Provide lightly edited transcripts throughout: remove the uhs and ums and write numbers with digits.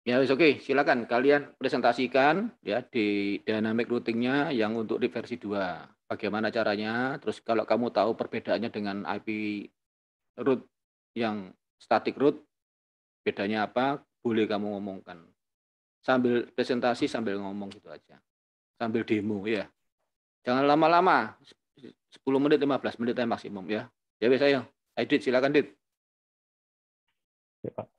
Ya, wis oke, silakan kalian presentasikan ya di dynamic routing-nya yang untuk di versi 2. Bagaimana caranya? Terus kalau kamu tahu perbedaannya dengan IP route yang static route, bedanya apa? Boleh kamu ngomongkan. Sambil presentasi sambil ngomong gitu aja. Sambil demo ya. Jangan lama-lama. 10 menit 15 menit aja maksimum ya. Ya wis ayo. Ayo Dit, silakan Dit. Ya, Pak.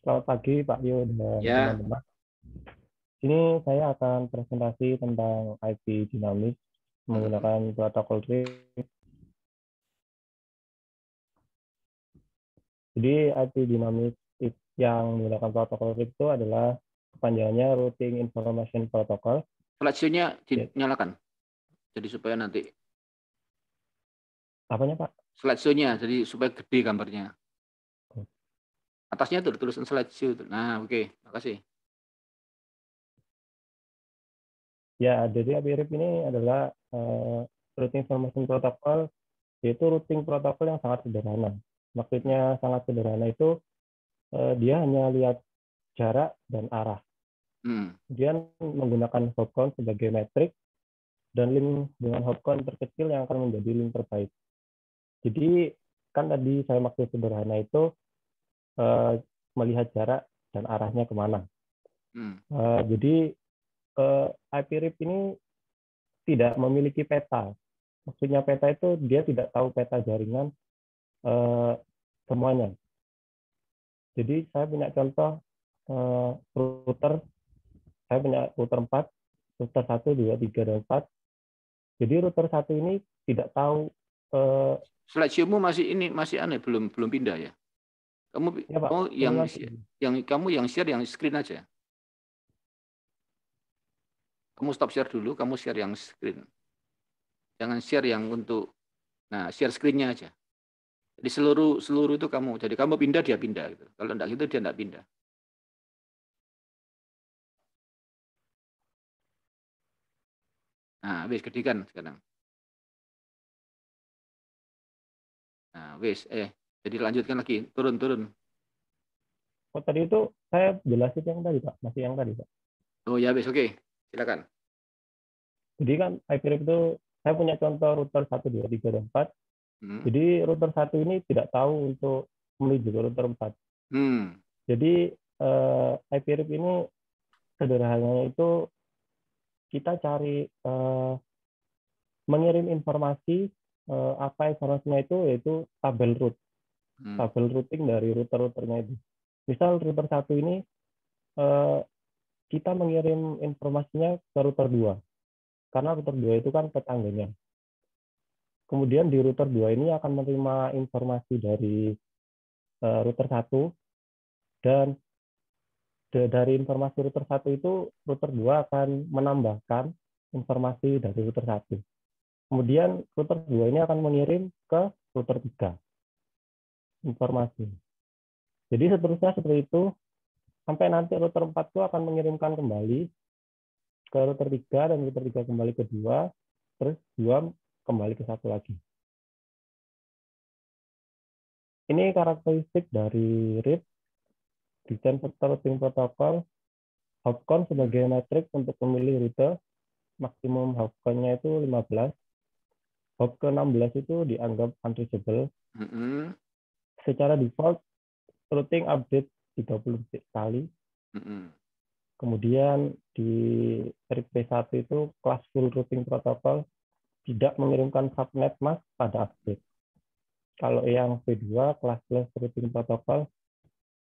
Selamat pagi Pak Yo dan Ya. teman-teman. Ini saya akan presentasi tentang IP dinamis Mm-mm. menggunakan protokol RIP. Jadi IP dinamis yang menggunakan protokol RIP itu adalah kepanjangannya Routing Information Protocol. Slide-nya Ya, dinyalakan. Jadi supaya nanti apanya Pak? slideshow-nya jadi supaya gede gambarnya. Atasnya tuh tulisan slideshow tuh. Nah, oke, makasih. Ya, jadi IP RIP ini adalah Routing Information Protocol, yaitu routing protokol yang sangat sederhana. Hmm. Maksudnya sangat sederhana itu dia hanya lihat jarak dan arah. Hmm. Kemudian menggunakan hopcount sebagai metrik dan link dengan hopcount terkecil yang akan menjadi link terbaik. Jadi kan tadi saya maksud sederhana itu eh, melihat jarak dan arahnya kemana. Hmm. Jadi IP RIP ini tidak memiliki peta. Maksudnya peta itu dia tidak tahu peta jaringan eh, semuanya. Jadi saya punya contoh router, saya punya router 4, router 1, 2, 3, dan 4. Jadi router 1 ini tidak tahu eh, Slideshow-mu masih ini masih aneh belum belum pindah ya. Kamu ya Pak, kamu ulang. yang share yang screen aja. Kamu stop share dulu, kamu share yang screen. Jangan share yang untuk share screen-nya aja. Jadi seluruh seluruh itu kamu. Jadi kamu pindah dia pindah gitu. Kalau enggak gitu dia enggak pindah. Nah, wis gedikan sekarang. Nah, wis jadi lanjutkan lagi, turun-turun. Oh, tadi itu saya jelasin yang tadi Pak, masih yang tadi Pak. Oh ya wis oke. Silakan. Jadi kan IP RIP itu saya punya contoh router 1, 2, 3, dan 4. Hmm. Jadi router 1 ini tidak tahu untuk menuju ke router 4. Hmm. Jadi IP RIP ini sederhananya itu kita cari mengirim informasi, apa informasinya itu yaitu tabel route, Hmm. tabel routing dari router-routernya itu. Misal router 1 ini eh, kita mengirim informasinya ke router 2 karena router 2 itu kan tetangganya. Kemudian di router 2 ini akan menerima informasi dari router 1 dan dari informasi router 1 itu router 2 akan menambahkan informasi dari router 1. Kemudian router 2 ini akan mengirim ke router 3 informasi. Jadi seterusnya seperti itu sampai nanti router 4 itu akan mengirimkan kembali ke router 3 dan router 3 kembali ke 2, terus 2 kembali ke 1 lagi. Ini karakteristik dari RIP, Return Vector Routing Protocol. Hopcount sebagai metrik untuk memilih rute, maksimum hopcount-nya itu 15. Hop ke 16 itu dianggap unreachable. Hmm. Secara default, routing update 30 detik sekali. Hmm. Kemudian di RIP P1 itu kelas full routing protocol tidak mengirimkan subnet mask pada update. Kalau yang V2, kelas routing protocol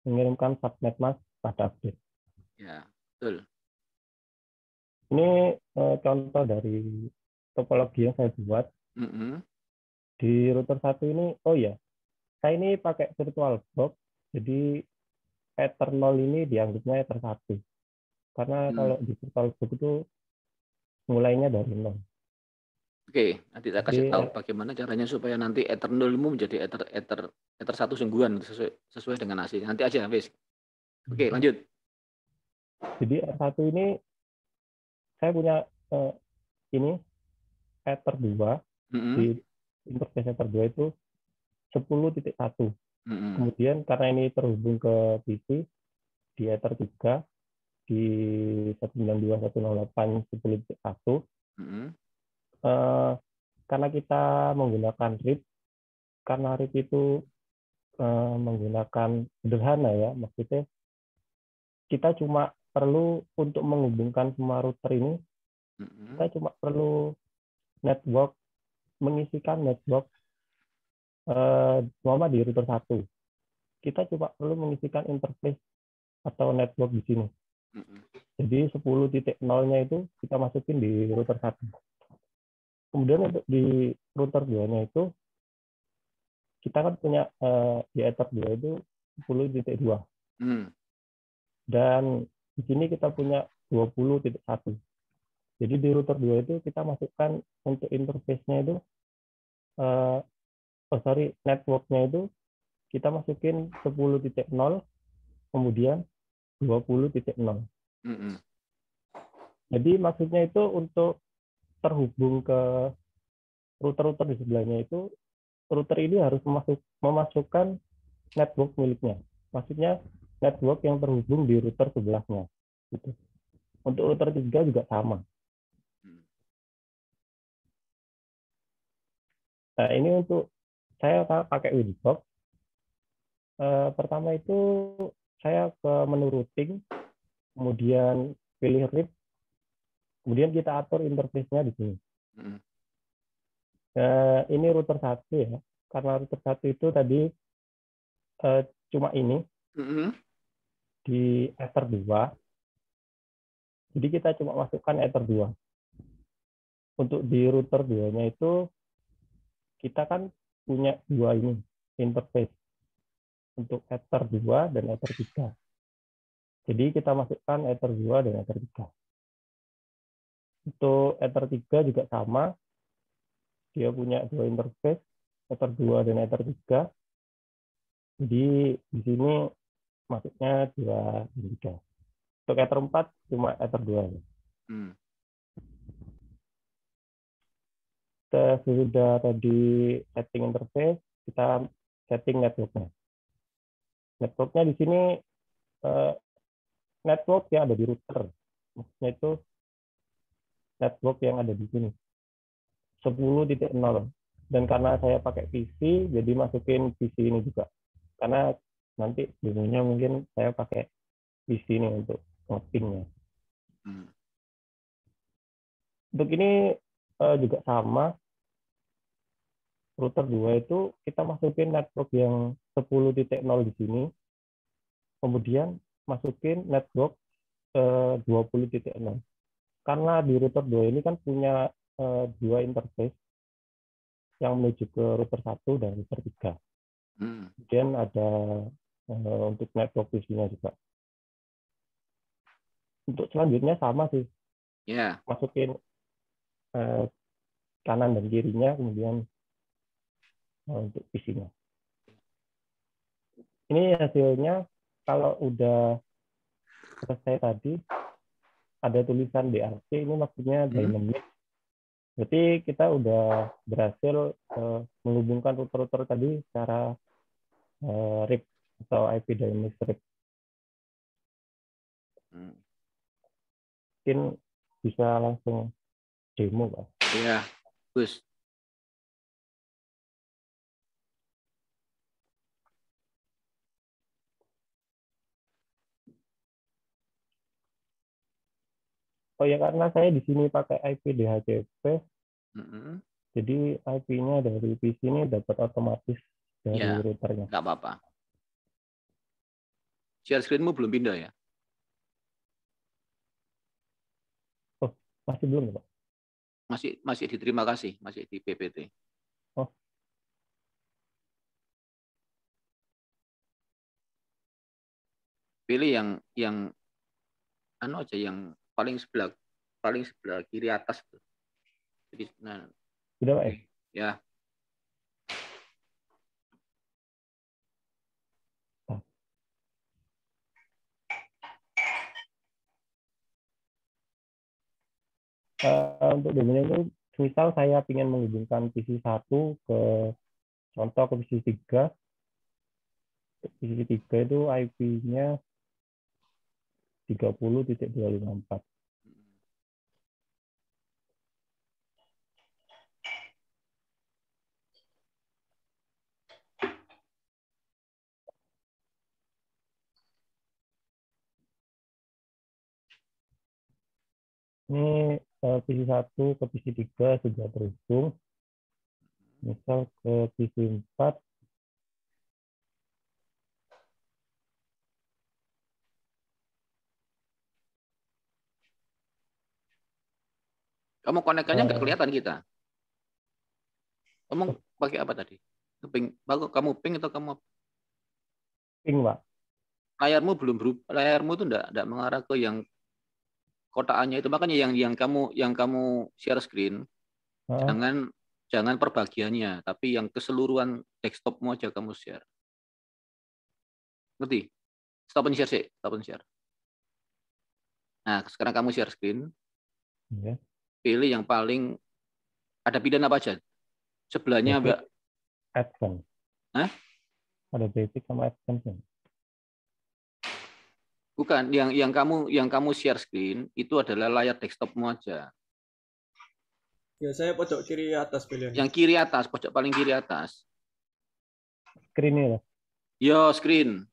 mengirimkan subnet mask pada update. Ya, betul. Ini contoh dari topologi yang saya buat. Hmm. Di router 1 ini, oh ya, saya ini pakai virtual box, jadi Ether 0 ini dianggapnya Ether 1. Karena Hmm. kalau di virtual box itu mulainya dari 0. Oke, nanti saya kasih Jadi, tahu bagaimana caranya supaya nanti Eternalmu menjadi Ether satu sungguhan sesuai dengan asli. Nanti aja, wis. Oke, lanjut. jadi R1 ini saya punya ini Ether 2 Hmm. di interface Ether 2 itu 10.1. Mm-mm. Kemudian karena ini terhubung ke PC di Ether 3 di 192.168.10.1, Mm-mm. karena kita menggunakan RIP, karena RIP itu menggunakan sederhana ya, maksudnya kita cuma perlu untuk menghubungkan semua router ini, Mm-mm. kita cuma perlu network, mengisikan network di router 1. Kita cuma perlu mengisikan interface atau network di sini. Mm-mm. Jadi 10.0-nya itu kita masukin di router 1. Kemudian untuk di router 2-nya itu kita kan punya di Ether 2 itu 10.2. Mm. Dan di sini kita punya 20.1. Jadi di router 2 itu kita masukkan untuk interface-nya itu network-nya itu kita masukin 10.0 kemudian 20.0. Mm-mm. Jadi maksudnya itu untuk terhubung ke router-router di sebelahnya itu, router ini harus memasukkan network miliknya. Maksudnya network yang terhubung di router sebelahnya. Gitu. Untuk router 3 juga sama. Mm. Nah, ini untuk saya pakai Winbox. Pertama itu saya ke menu routing, kemudian pilih RIP, kemudian kita atur interface-nya di sini. Mm. Ini router 1 ya. Karena router 1 itu tadi cuma ini Mm-mm. di Ether 2. Jadi kita cuma masukkan Ether 2. Untuk di router 2-nya itu kita kan punya dua ini interface untuk Ether 2 dan Ether 3. Jadi kita masukkan Ether 2 dan Ether 3. Untuk Ether 3 juga sama. Dia punya dua interface, Ether 2 dan Ether 3. Jadi di sini masuknya 2 dan 3. Untuk Ether 4 cuma Ether 2. Mm. Kita sudah tadi setting interface, kita setting networknya. Networknya di sini network yang ada di router. Maksudnya itu network yang ada di sini. 10.0. Dan karena saya pakai PC, jadi masukin PC ini juga. Karena nanti demonya mungkin saya pakai PC ini untuk nge-pingnya. Mm. Untuk ini juga sama. Router 2 itu kita masukin network yang 10.0 di sini. Kemudian masukin network 20.0. Karena di router 2 ini kan punya dua interface yang menuju ke router 1 dan router 3. Mm. Kemudian ada untuk network PC-nya juga. Untuk selanjutnya sama sih, Yeah. masukin kanan dan kirinya, kemudian untuk PC-nya. Ini hasilnya kalau udah selesai tadi, ada tulisan DRC, ini maksudnya Mm. dynamic. Berarti kita udah berhasil menghubungkan router-router tadi secara RIP atau IP dynamic RIP. Mm. Mungkin bisa langsung demo, Pak. Yeah. Gus. Oh ya, karena saya di sini pakai IP DHCP, Mm-mm. jadi IP-nya dari PC ini dapat otomatis dari Ya, routernya. nggak apa-apa. Share screen-mu belum pindah ya? Oh, masih belum, Pak? Masih diterima kasih, masih di PPT. Oh, Pilih yang anu aja yang paling sebelah kiri atas tuh. Jadi nah, sudah, Pak ya? ya. Nah, untuk demonya itu misal saya ingin menghubungkan PC 1 ke contoh ke PC 3. PC 3 itu IP-nya 30.254. Ini PC 1 ke PC 3 sudah terhubung. Misal ke PC 4. Kamu konekannya nggak kelihatan kita. Kamu pakai apa tadi? Ping. Kamu ping atau kamu Ping, Pak. layarmu belum berubah? Layarmu itu enggak mengarah ke yang kotakannya itu. Makanya yang kamu share screen jangan perbagiannya, tapi yang keseluruhan desktopmu aja kamu share. Ngerti? Stop and share sih, stop and share. Nah, sekarang kamu share screen. Ya. Pilih yang paling ada pilihan apa aja? Sebelahnya Basic, Advanced. Hah? Ada basic sama advance. Bukan, yang kamu share screen itu adalah layar desktopmu aja. Ya, saya pojok kiri atas pilihan. Yang kiri atas, pojok paling kiri atas. Screen ini lah. Yo, screen.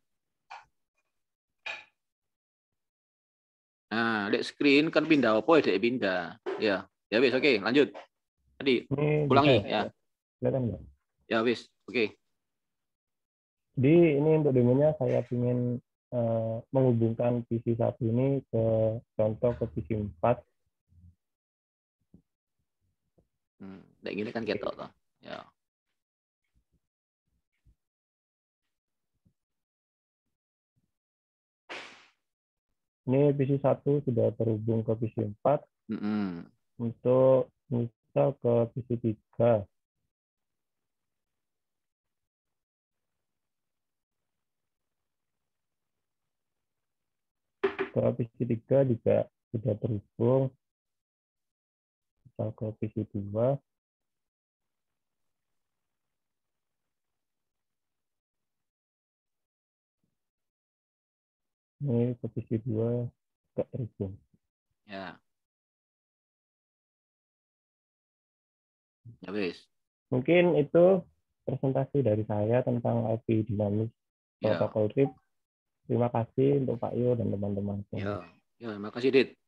Nah, dek screen kan pindah apa ya, dek pindah. Ya wis, oke, lanjut. Tadi Ini ulangi bisa ya. Kelihatan nggak? Ya wis, oke. Jadi ini untuk demonya saya ingin menghubungkan PC 1 ini ke contoh ke PC 4. Dek gini kan ketok toh. Ya. Ini PC 1 sudah terhubung ke PC 4. Untuk misal ke PC 3. Ke PC 3 juga sudah terhubung. Misal ke PC 2. Ini ke PC 2 ke terhubung. Ya. Ya wis. Mungkin itu presentasi dari saya tentang IP dinamis protokol RIP. Terima kasih untuk Pak Yo dan teman-teman. Ya, makasih Dit.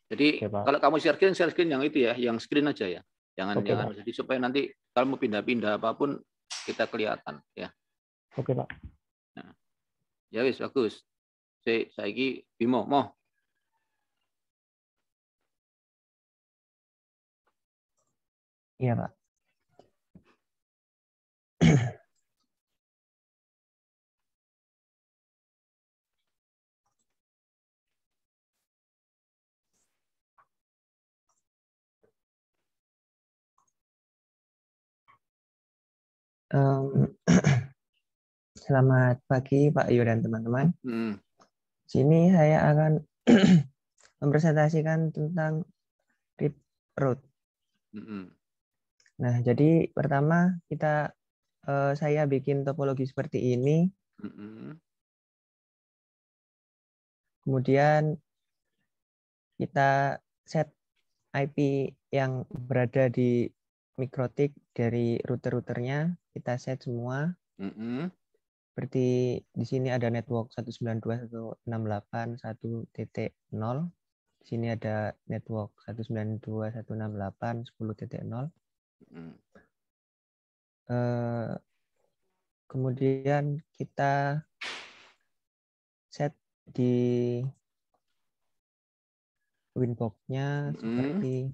Jadi Oke, Pak. kalau kamu share screen yang itu ya, yang screen aja ya. Jangan Oke, Pak. jadi supaya nanti kalau mau pindah-pindah apapun kita kelihatan ya. Oke, Pak. Nah, ya wis bagus. Saiki Bimo, mau. Iya, Pak. Selamat pagi Pak Yu dan teman-teman. Sini saya akan mempresentasikan tentang RIP root. Nah, jadi pertama saya bikin topologi seperti ini. Kemudian kita set IP yang berada di MikroTik dari router-routernya, kita set semua. Seperti di sini ada network 192.168.1.0. Di sini ada network 192.168.10.0. Kemudian kita set di Winbox-nya seperti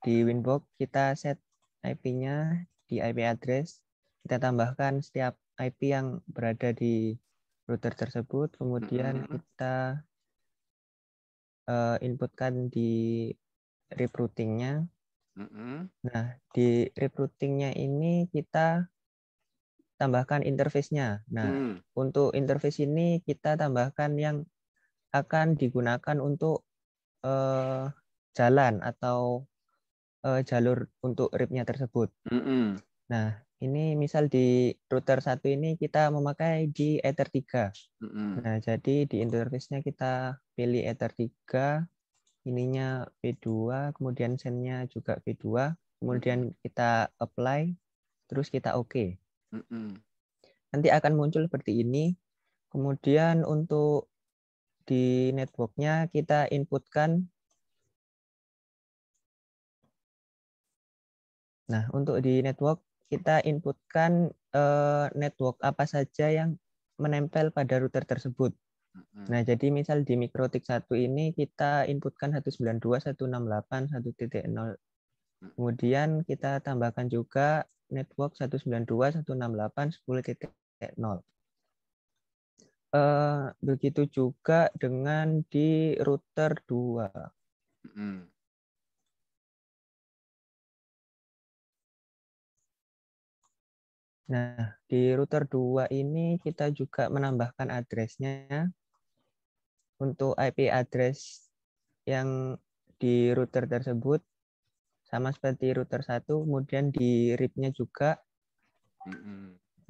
di Winbox kita set IP-nya di IP address, kita tambahkan setiap IP yang berada di router tersebut, kemudian kita inputkan di RIP routing-nya. Nah, di RIP routing-nya ini kita tambahkan interface-nya. Nah, untuk interface ini kita tambahkan yang akan digunakan untuk jalan atau jalur untuk RIP-nya tersebut. Nah, ini misal di router 1 ini kita memakai di Ether 3. Nah, jadi di interface-nya kita pilih Ether 3, ininya V2, kemudian send-nya juga V2, kemudian kita apply, terus kita OK. Nanti akan muncul seperti ini. Kemudian untuk di network-nya kita inputkan. Nah, untuk di network kita inputkan network apa saja yang menempel pada router tersebut. Nah, jadi misal di MikroTik 1 ini kita inputkan 192.168.1.0. Kemudian kita tambahkan juga network 192.168.10.0. Begitu juga dengan di router 2. Nah, di router 2 ini kita juga menambahkan address-nya untuk IP address yang di router tersebut sama seperti router 1, kemudian di RIP-nya juga.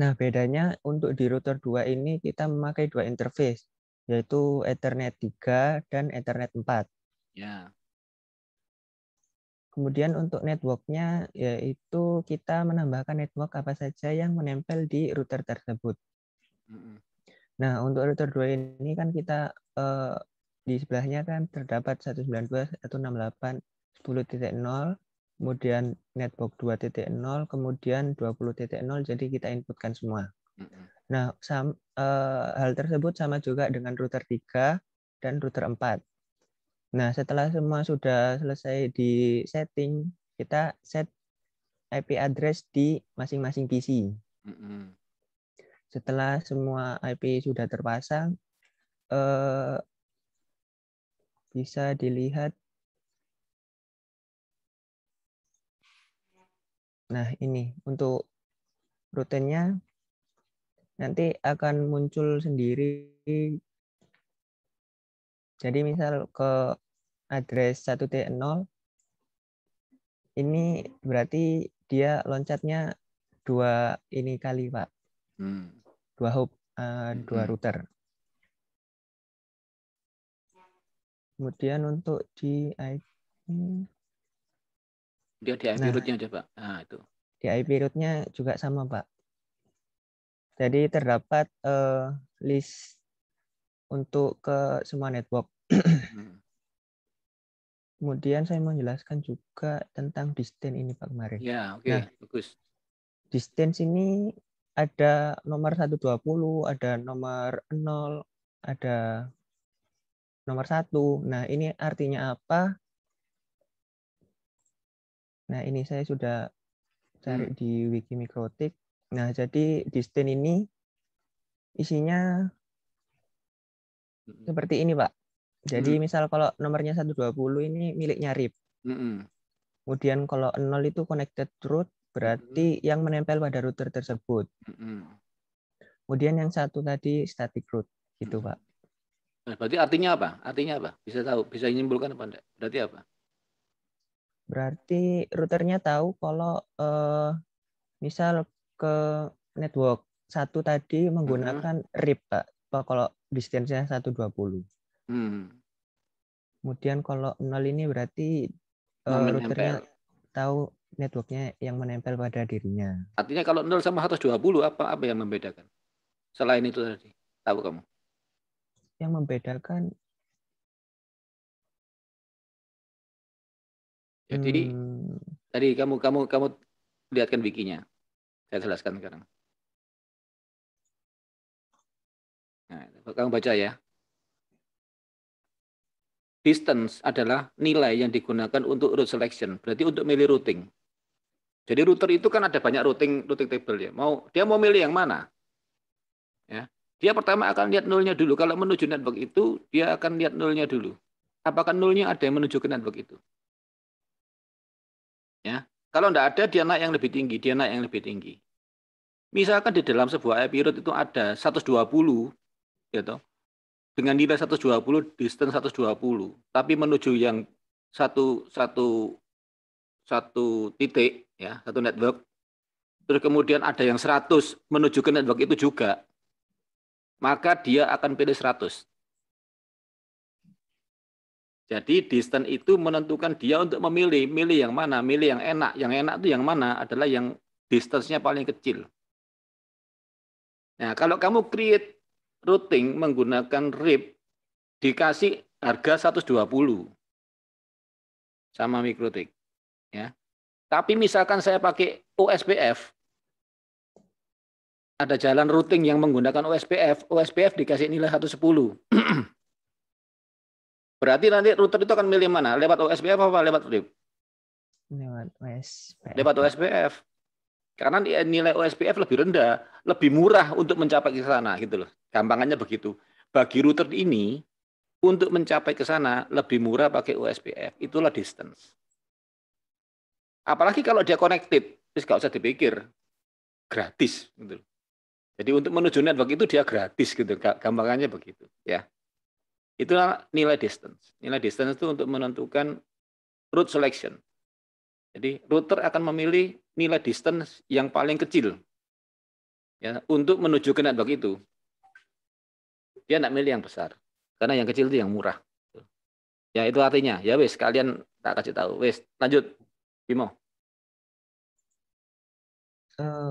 Nah, bedanya untuk di router 2 ini kita memakai dua interface, yaitu Ethernet 3 dan Ethernet 4. Ya. Kemudian untuk network-nya yaitu kita menambahkan network apa saja yang menempel di router tersebut. Nah, untuk router 2 ini kan kita di sebelahnya kan terdapat 192.168.10.0, kemudian network 2.0, kemudian 20.0, jadi kita inputkan semua. Nah, hal tersebut sama juga dengan router 3 dan router 4. Nah, setelah semua sudah selesai di setting, kita set IP address di masing-masing PC. Setelah semua IP sudah terpasang, bisa dilihat. Nah, ini untuk rutenya nanti akan muncul sendiri. Jadi misal ke address 1.0, ini berarti dia loncatnya 2 ini kali, Pak. 2 hop, 2 router. Kemudian untuk di IP, dia di IP root-nya aja, Pak. Nah, itu. Di IP root-nya juga sama, Pak. Jadi terdapat list untuk ke semua network. Kemudian saya mau jelaskan juga tentang distance ini, Pak, kemarin. Ya, oke. Nah, Bagus. Distance ini ada nomor 120, ada nomor 0, ada nomor 1. Nah, ini artinya apa? Nah, ini saya sudah cari di Wiki MikroTik. Nah, jadi distance ini isinya seperti ini, Pak. Jadi misal kalau nomornya 120 ini miliknya RIP. Kemudian kalau 0 itu connected root, berarti yang menempel pada router tersebut. Kemudian yang 1 tadi static root, gitu, Pak. Nah, berarti artinya apa? Artinya apa? Bisa tahu, bisa menyimpulkan apa enggak? Berarti apa? Berarti routernya tahu kalau misal ke network 1 tadi menggunakan RIP, Pak. Kalau distance-nya 120. Kemudian kalau 0 ini berarti routernya tahu networknya yang menempel pada dirinya. Artinya kalau 0 sama 120 apa yang membedakan? Selain itu tadi, tahu kamu? Yang membedakan. Jadi tadi kamu lihatkan wikinya. Saya jelaskan sekarang. Nah, kamu baca ya. Distance adalah nilai yang digunakan untuk route selection. Berarti untuk milih routing. Jadi router itu kan ada banyak routing table ya. Dia mau milih yang mana? Ya. Dia pertama akan lihat nolnya dulu. Kalau menuju network itu, dia akan lihat nolnya dulu. Apakah nolnya ada yang menuju ke network itu? Ya. Kalau tidak ada, dia naik yang lebih tinggi. Dia naik yang lebih tinggi. Misalkan di dalam sebuah IP route itu ada 120, gitu. dengan nilai 120, distance 120, tapi menuju yang satu titik, ya, satu network, terus kemudian ada yang 100 menuju ke network itu juga, maka dia akan pilih 100. Jadi distance itu menentukan dia untuk milih yang mana, milih yang enak. Yang enak itu yang mana adalah yang distance-nya paling kecil. Nah, kalau kamu create routing menggunakan RIP, dikasih harga 120 sama MikroTik, ya. Tapi misalkan saya pakai OSPF, ada jalan routing yang menggunakan OSPF dikasih nilai 110. Berarti nanti router itu akan milih mana? Lewat OSPF apa lewat RIP? Lewat OSPF. Lewat OSPF. Karena nilai OSPF lebih rendah, lebih murah untuk mencapai ke sana gitu loh. Gampangannya begitu. Bagi router ini untuk mencapai ke sana lebih murah pakai OSPF. Itulah distance. Apalagi kalau dia connected, terus nggak usah dipikir, gratis gitu. Jadi untuk menuju network itu dia gratis gitu. Gampangannya begitu, ya. Itulah nilai distance. Nilai distance itu untuk menentukan route selection. Jadi router akan memilih nilai distance yang paling kecil, ya, untuk menuju ke network itu. Dia tidak milih yang besar, karena yang kecil itu yang murah. Ya itu artinya. Ya wes, kalian tak kasih tahu. Wes, lanjut, Bimo.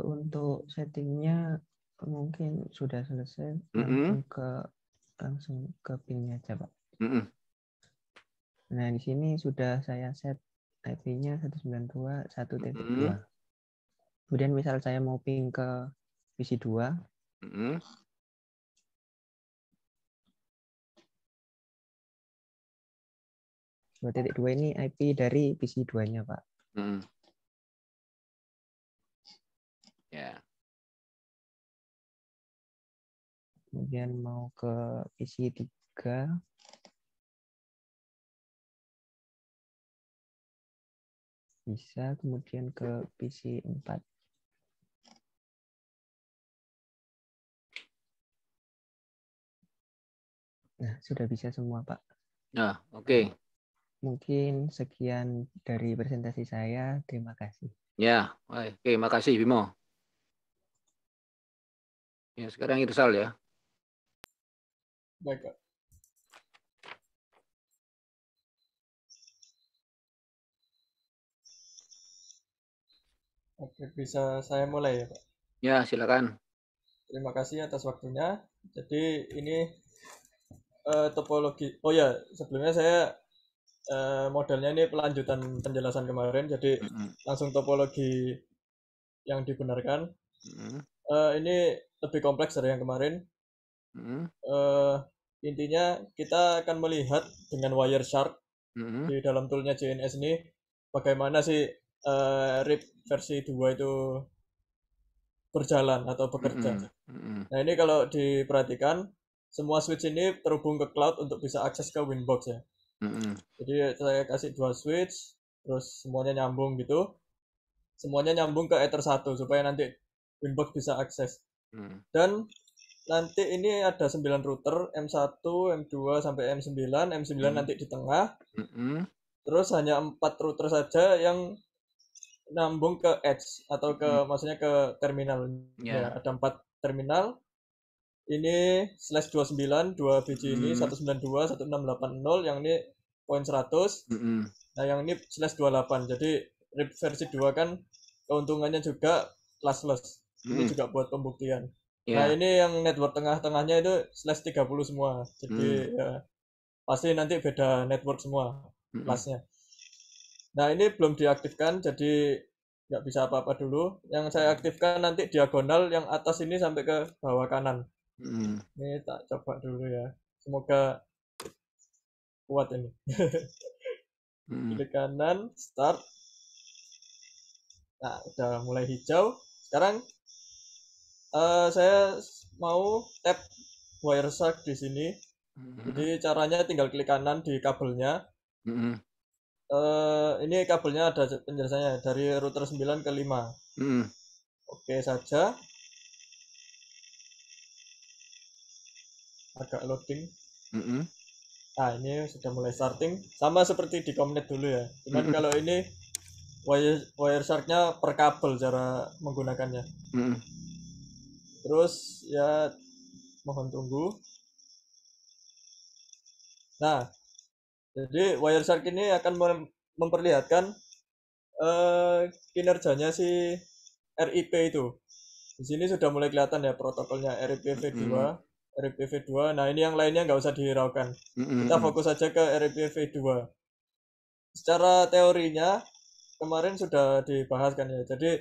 Untuk settingnya mungkin sudah selesai. Langsung ke pinnya aja, Pak. Nah, di sini sudah saya set IP-nya 192.1.2. Kemudian misal saya mau ping ke PC 2. 2.2 ini IP dari PC 2-nya, Pak. Ya. Kemudian mau ke PC 3. Bisa, kemudian ke PC 4. Nah, sudah bisa semua, Pak. Nah, oke. Mungkin sekian dari presentasi saya. Terima kasih. Ya, oke, makasih Bimo. Ya, sekarang Irsal ya. Baik, Pak. Oke, bisa saya mulai ya, Pak? Ya, silakan. Terima kasih atas waktunya. Jadi ini topologi. Oh ya, sebelumnya saya modelnya ini pelanjutan penjelasan kemarin. Jadi langsung topologi yang dibenarkan. Ini lebih kompleks dari yang kemarin. Intinya kita akan melihat dengan Wireshark di dalam toolnya JNS ini bagaimana sih RIP versi 2 itu berjalan atau bekerja. Nah, ini kalau diperhatikan semua switch ini terhubung ke cloud untuk bisa akses ke Winbox ya. Jadi saya kasih 2 switch, terus semuanya nyambung gitu. Semuanya nyambung ke Ether 1 supaya nanti Winbox bisa akses. Dan nanti ini ada 9 router, M1, M2 sampai M9, M9 nanti di tengah. Terus hanya 4 router saja yang nyambung ke edge atau ke maksudnya ke terminal. Ya, ada 4 terminal. Ini /29 2 biji ini 192 1680, yang ini poin 100. Nah, yang ini /28. Jadi RIP versi 2 kan keuntungannya juga classless. Ini juga buat pembuktian. Nah, ini yang network tengah-tengahnya itu /30 semua. Jadi ya pasti nanti beda network semua kelasnya. Nah, ini belum diaktifkan, jadi nggak bisa apa-apa dulu. Yang saya aktifkan nanti diagonal yang atas ini sampai ke bawah kanan. Ini tak coba dulu ya. Semoga kuat ini. Klik kanan, start. Nah, udah mulai hijau. Sekarang saya mau tap Wireshark di sini. Jadi caranya tinggal klik kanan di kabelnya. Ini kabelnya ada penjelasannya dari router 9 ke 5. Oke saja. Agak loading. Nah, ini sudah mulai starting. Sama seperti di Comnet dulu ya. Cuman kalau ini Wireshark-nya per kabel cara menggunakannya. Terus ya mohon tunggu. Nah, jadi Wireshark ini akan memperlihatkan kinerjanya si RIP itu. Di sini sudah mulai kelihatan ya protokolnya RIP-v2. RIP-v2. Nah, ini yang lainnya nggak usah dihiraukan. Kita fokus saja ke RIP-v2. Secara teorinya kemarin sudah dibahas kan ya. Jadi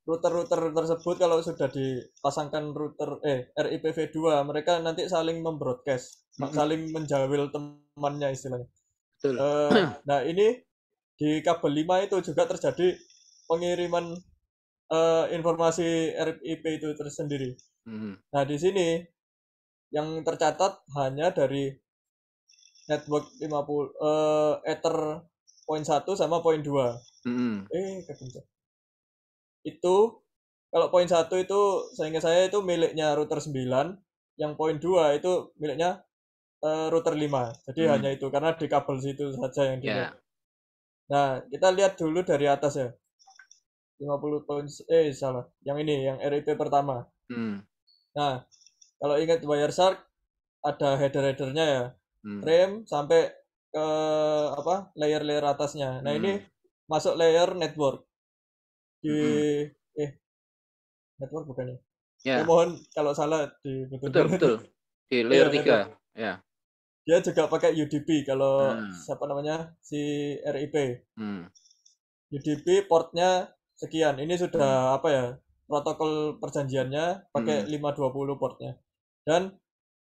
router-router tersebut kalau sudah dipasangkan router RIPv2, mereka nanti saling membroadcast, saling menjawil temannya istilahnya. Nah, ini di kabel 5 itu juga terjadi pengiriman informasi RIP itu tersendiri. Nah, di sini yang tercatat hanya dari network 50 Ether poin 1 sama poin 2. Kepencet. Itu kalau poin 1 itu seingat saya itu miliknya router 9, yang poin 2 itu miliknya router 5. Jadi hanya itu karena di kabel situ saja yang dilihat. Nah, kita lihat dulu dari atas ya. 50 poin salah. Yang ini yang RIP pertama. Nah, kalau ingat Wireshark ada header-headernya ya. Frame sampai ke layer-layer atasnya. Nah, ini masuk layer network. Di network bukan ya? Ya. Mohon kalau salah betul. Di layer 3. Ya. Dia juga pakai UDP kalau siapa namanya si RIP. UDP portnya sekian. Ini sudah protokol perjanjiannya pakai 520 portnya. Dan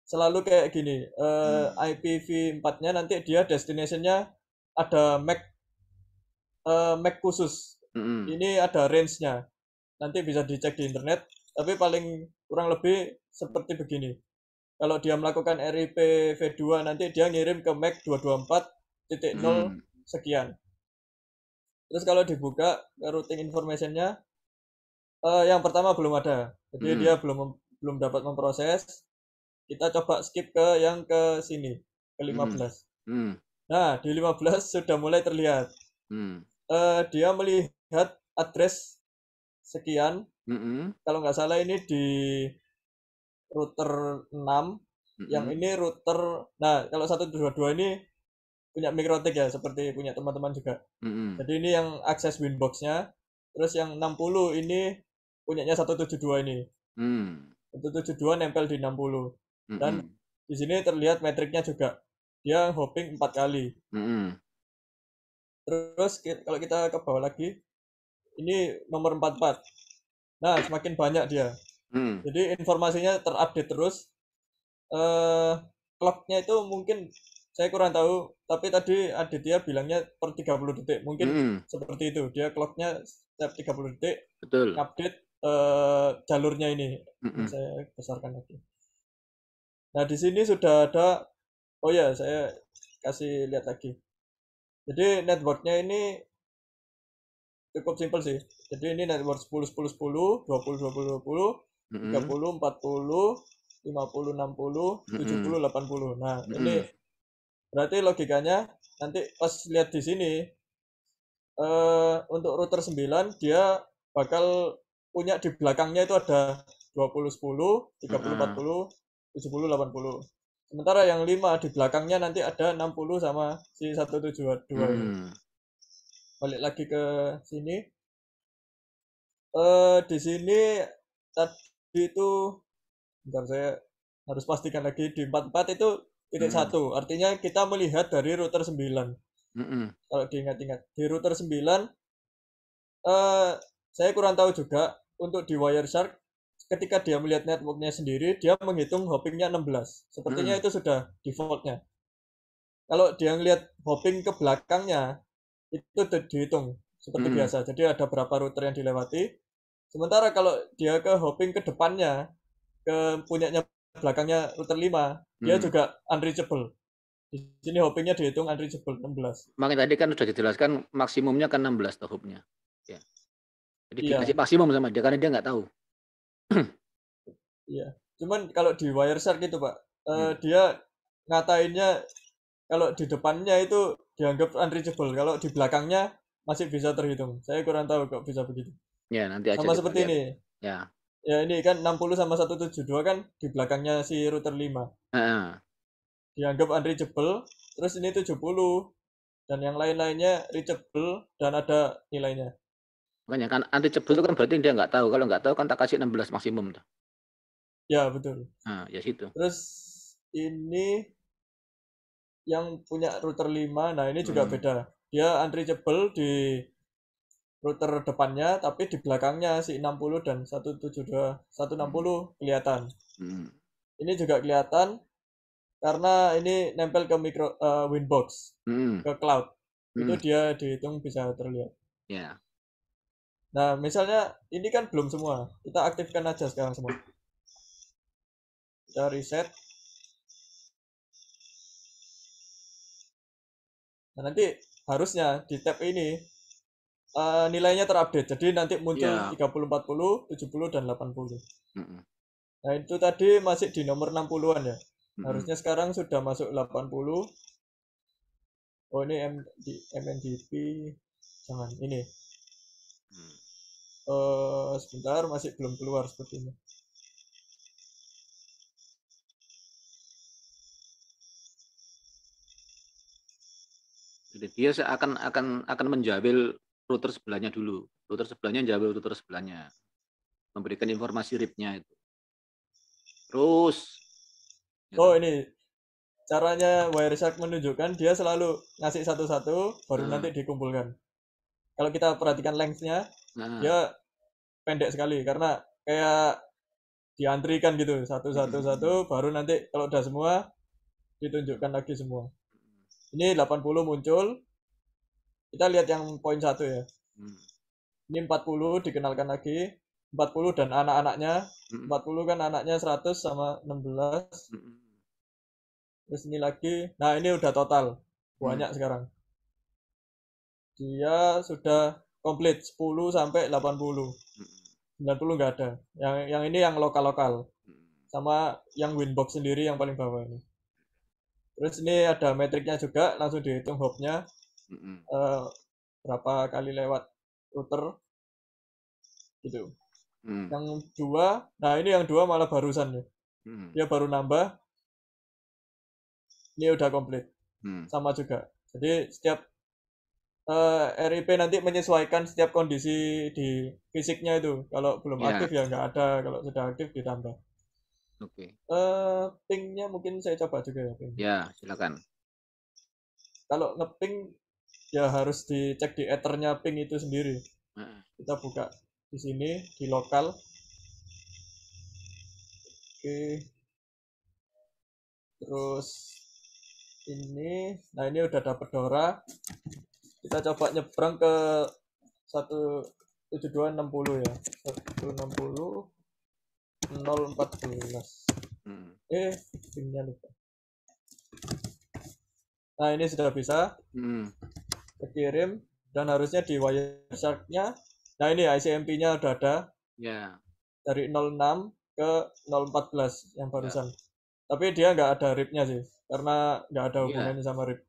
selalu kayak gini, IPv4-nya nanti dia destination-nya ada MAC khusus. Ini ada range-nya. Nanti bisa dicek di internet, tapi paling kurang lebih seperti begini. Kalau dia melakukan RIPv2 nanti dia ngirim ke MAC 224.0 sekian. Terus kalau dibuka routing information-nya yang pertama belum ada. Jadi dia belum dapat memproses. Kita coba skip ke yang ke sini, ke 15. Nah, di 15 sudah mulai terlihat. Dia melihat address sekian. Kalau nggak salah ini di router 6. Yang ini router, nah kalau 122 ini punya Mikrotik ya, seperti punya teman-teman juga. Jadi ini yang akses Winbox-nya. Terus yang 60 ini punyanya 172 ini. 172 nempel di 60. Dan di sini terlihat metriknya juga. Dia hopping 4 kali. Terus kalau kita ke bawah lagi, ini nomor 44. Nah, semakin banyak dia. Jadi informasinya terupdate terus. Clock-nya itu mungkin saya kurang tahu, tapi tadi Aditya bilangnya per 30 detik. Mungkin seperti itu. Dia clock-nya setiap 30 detik. Betul. Update jalurnya ini. Saya besarkan lagi. Nah, di sini sudah ada, saya kasih lihat lagi. Jadi networknya ini cukup simpel sih. Jadi ini network 10 10 10, 20 20 20, 30 40, 50 60, 70 80. Nah, ini berarti logikanya nanti pas lihat di sini untuk router 9 dia bakal punya di belakangnya itu ada 20 10, 30 40, 70 80. Sementara yang 5 di belakangnya nanti ada 60 sama si 172 ini. Balik lagi ke sini. Di sini tadi itu bentar, saya harus pastikan lagi di 44 itu titik 1. Artinya kita melihat dari router 9. Kalau diingat-ingat di router 9 saya kurang tahu juga untuk di Wireshark ketika dia melihat networknya sendiri dia menghitung hoppingnya 16. Sepertinya itu sudah defaultnya. Kalau dia melihat hopping ke belakangnya itu dihitung seperti biasa. Jadi ada berapa router yang dilewati. Sementara kalau dia ke hopping ke depannya, ke punyanya belakangnya router 5, dia juga unreachable. Di sini hoppingnya dihitung unreachable 16. Makanya tadi kan sudah dijelaskan maksimumnya kan 16 tuh hopnya. Ya. Jadi dikasih maksimum sama dia karena dia nggak tahu. Iya. Cuman kalau di Wireshark gitu Pak, dia ngatainnya kalau di depannya itu dianggap unreachable, kalau di belakangnya masih bisa terhitung. Saya kurang tahu kok bisa begitu. Ya, nanti aja Sama kita seperti lihat. ini. Ya. Ya ini kan 60 sama 172 kan di belakangnya si router 5. Dianggap unreachable, terus ini 70 dan yang lain-lainnya reachable dan ada nilainya. Makanya kan unreachable itu kan berarti dia nggak tahu. Kalau nggak tahu kan tak kasih 16 maksimum tuh. Ya betul. Nah, ya situ. Terus ini yang punya router 5, nah ini juga beda. Dia unreachable di router depannya, tapi di belakangnya si 60 dan 172, 160 kelihatan. Ini juga kelihatan karena ini nempel ke Winbox, ke cloud. Itu dia dihitung bisa terlihat. Yeah. Nah, misalnya ini kan belum semua. Kita aktifkan aja sekarang semua. Kita reset. Nah, nanti harusnya di tab ini nilainya terupdate. Jadi nanti muncul 30, 40, 70, dan 80. Nah, itu tadi masih di nomor 60-an ya. Harusnya sekarang sudah masuk 80. Oh, ini MNDP. Jangan, ini. Sebentar, masih belum keluar seperti ini. Jadi dia akan menjawil router sebelahnya dulu. Router sebelahnya menjawil router sebelahnya. Memberikan informasi RIP-nya itu. Terus. Oh, ini caranya Wireshark menunjukkan dia selalu ngasih satu-satu, baru nanti dikumpulkan. Kalau kita perhatikan length-nya, dia pendek sekali karena kayak diantrikan gitu, satu-satu, baru nanti kalau udah semua ditunjukkan lagi semua. Ini 80 muncul. Kita lihat yang poin 1 ya. Ini 40 dikenalkan lagi. 40 dan anak-anaknya. 40 kan anaknya 100 sama 16. Terus ini lagi. Nah, ini udah total. Banyak sekarang. Dia sudah komplit 10 sampai 80. 90 nggak ada. Yang ini yang lokal-lokal. Sama yang Winbox sendiri yang paling bawah ini. Terus ini ada metriknya juga, langsung dihitung hopnya. Berapa kali lewat router. Gitu. Yang 2, nah ini yang 2 malah barusan ya. Dia baru nambah. Ini udah komplit. Sama juga. Jadi setiap RIP nanti menyesuaikan setiap kondisi di fisiknya itu. Kalau belum aktif ya nggak ada, kalau sudah aktif ditambah. Oke. Pingnya mungkin saya coba juga ya. Ping. Ya, silakan. Kalau ngeping ya harus dicek di ethernya ping itu sendiri. Kita buka di sini di lokal. Oke. Terus ini, nah ini udah dapet Dora. Kita coba nyebrang ke 172.60 ya. 160 014. Pingnya lupa. Nah ini sudah bisa kekirim dan harusnya di Wireshark-nya. Nah ini ICMP-nya udah ada. Dari 06 ke 014 yang barusan. Tapi dia nggak ada RIP-nya sih, karena nggak ada hubungannya sama RIP.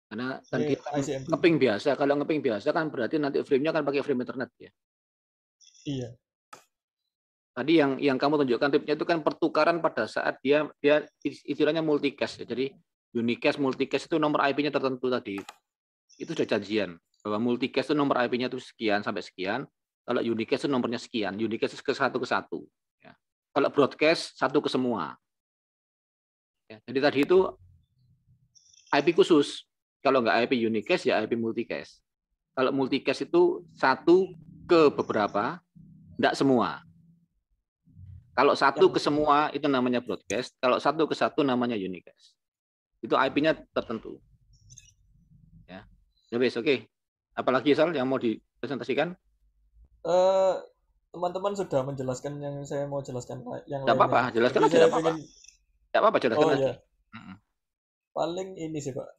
Karena tadi ngeping biasa. Kalau ngeping biasa kan berarti nanti frame-nya kan pakai frame internet ya. Iya. Tadi yang kamu tunjukkan tipnya itu kan pertukaran pada saat dia istilahnya multicast ya. Jadi unicast, multicast itu nomor IP-nya tertentu tadi. Itu sudah janjian bahwa multicast itu nomor IP-nya itu sekian sampai sekian. Kalau unicast itu nomornya sekian. Unicast itu satu ke satu. Ya. Kalau broadcast satu ke semua. Ya. Jadi tadi itu IP khusus. Kalau nggak IP unicast ya IP multicast. Kalau multicast itu satu ke beberapa, nggak semua. Kalau satu ke semua itu namanya broadcast, kalau satu ke satu namanya unicast. Itu IP-nya tertentu. Ya, oke. Apalagi Sal yang mau dipresentasikan? Teman-teman sudah menjelaskan yang saya mau jelaskan yang lainnya. Apa-apa, jelaskan aja. Tidak apa-apa, jelaskan aja. Paling ini sih Pak.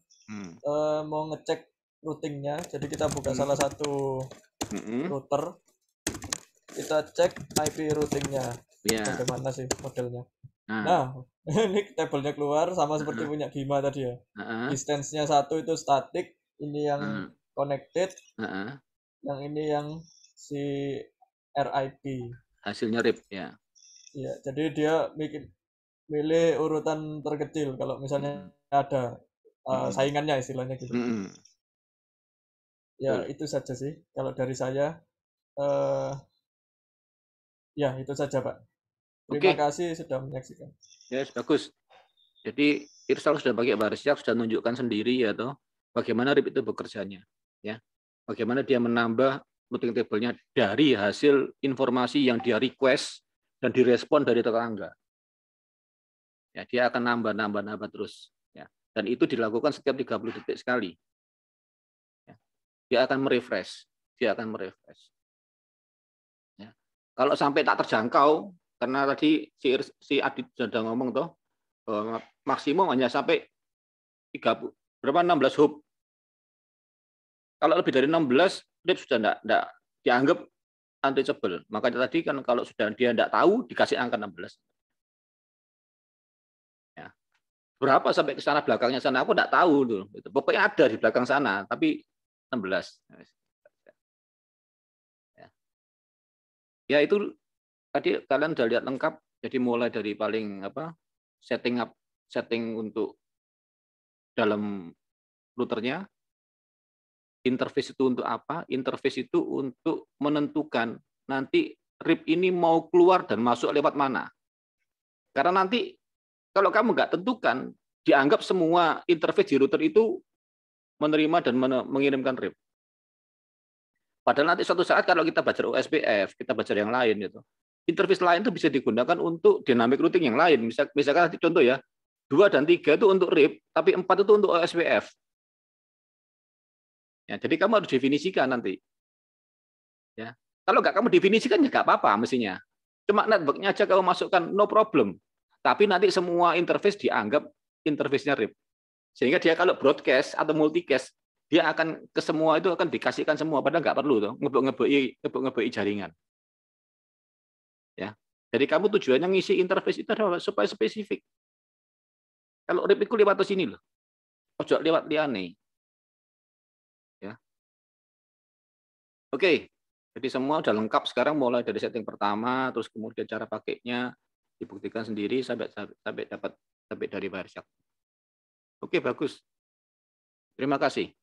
Mau ngecek routingnya, jadi kita buka salah satu router. Kita cek IP routingnya. Bagaimana sih modelnya? Nah, ini tabelnya keluar sama seperti punya Bima tadi ya. Distance-nya 1 itu static, ini yang connected, yang ini yang si RIP. Hasilnya RIP ya. Iya, jadi dia milih urutan terkecil kalau misalnya ada saingannya istilahnya gitu. Ya, itu saja sih kalau dari saya. Ya, itu saja, Pak. Terima kasih sudah menyaksikan. Yes, bagus. Jadi Irsal sudah pakai Barsyak, sudah menunjukkan sendiri ya toh bagaimana RIP itu bekerjanya, ya. Bagaimana dia menambah routing table-nya dari hasil informasi yang dia request dan direspon dari tetangga. Ya, dia akan nambah terus, ya. Dan itu dilakukan setiap 30 detik sekali. Ya. Dia akan merefresh, Ya. Kalau sampai tak terjangkau, karena tadi si Adit sudah ngomong toh, maksimum hanya sampai 16 hub. Kalau lebih dari 16, RIP sudah tidak dianggap untouchable. Makanya tadi kan kalau sudah dia tidak tahu, dikasih angka 16. Ya. Berapa sampai ke sana belakangnya sana, aku tidak tahu tuh. Pokoknya ada di belakang sana, tapi 16. Ya itu tadi kalian sudah lihat lengkap. Jadi mulai dari paling setting untuk dalam routernya, interface itu untuk apa? Interface itu untuk menentukan nanti RIP ini mau keluar dan masuk lewat mana. Karena nanti kalau kamu nggak tentukan, dianggap semua interface di router itu menerima dan mengirimkan RIP. Padahal nanti suatu saat kalau kita belajar OSPF, kita belajar yang lain itu, interface lain itu bisa digunakan untuk dynamic routing yang lain. Misalkan contoh ya, 2 dan 3 itu untuk RIP, tapi 4 itu untuk OSPF. Ya, jadi kamu harus definisikan nanti. Ya. Kalau nggak kamu definisikan ya nggak apa-apa mestinya. Cuma networknya aja kamu masukkan, no problem. Tapi nanti semua interface dianggap interface-nya RIP. Sehingga dia kalau broadcast atau multicast, dia akan ke semua itu akan dikasihkan semua, padahal nggak perlu tuh ngebeki jaringan. Ya. Jadi kamu tujuannya ngisi interface itu adalah supaya spesifik. Kalau RIP itu lewat ke sini loh. Ojo lewat liane. Ya. Oke. Jadi semua udah lengkap sekarang mulai dari setting pertama, terus kemudian cara pakainya dibuktikan sendiri sampai dari Barsyak. Oke, bagus. Terima kasih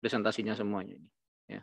presentasinya semuanya ini. Ya.